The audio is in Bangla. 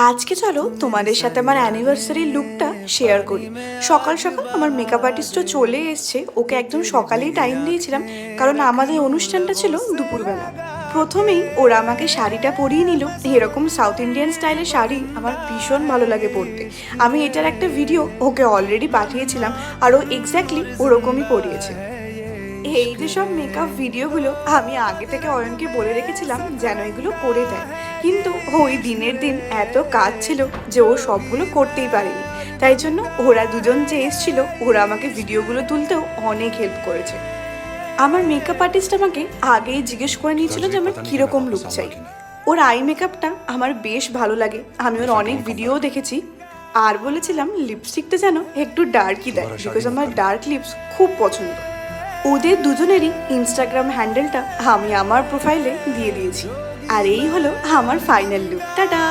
আজকে চলো তোমাদের সাথে আমার অ্যানিভার্সারি লুকটা শেয়ার করি। সকাল সকাল আমার মেকআপ আর্টিস্টও চলে এসছে, ওকে একদম সকালেই টাইম দিয়েছিলাম কারণ আমাদের অনুষ্ঠানটা ছিল দুপুরবেলা। প্রথমেই ওরা আমাকে শাড়িটা পরিয়ে নিল। এরকম সাউথ ইন্ডিয়ান স্টাইলের শাড়ি আমার ভীষণ ভালো লাগে পরতে। আমি এটার একটা ভিডিও ওকে অলরেডি পাঠিয়েছিলাম আর ও এক্স্যাক্টলি ওরকমই পরিয়েছে। এই যে সব মেকআপ ভিডিওগুলো আমি আগে থেকে অয়নকে বলে রেখেছিলাম যেন এগুলো করে দেয়, কিন্তু ওই দিনের দিন এত কাজ ছিল যে ও সবগুলো করতেই পারেনি। তাই জন্য ওরা দুজন যে এসেছিল ওরা আমাকে ভিডিওগুলো তুলতেও অনেক হেল্প করেছে। আমার মেকআপ আর্টিস্ট আমাকে আগেই জিজ্ঞেস করে নিয়েছিল যে আমার কীরকম লুক চাই। ওর আই মেকআপটা আমার বেশ ভালো লাগে, আমি ওর অনেক ভিডিও দেখেছি। আর বলেছিলাম লিপস্টিকটা যেন একটু ডার্কই দেয়, বিকজ আমার ডার্ক লিপস খুব পছন্দ। ওদের দুজনেরই ইনস্টাগ্রাম হ্যান্ডেলটা আমি আমার প্রোফাইলে দিয়ে দিয়েছি। আর এই হলো আমার ফাইনাল লুক। টাটা।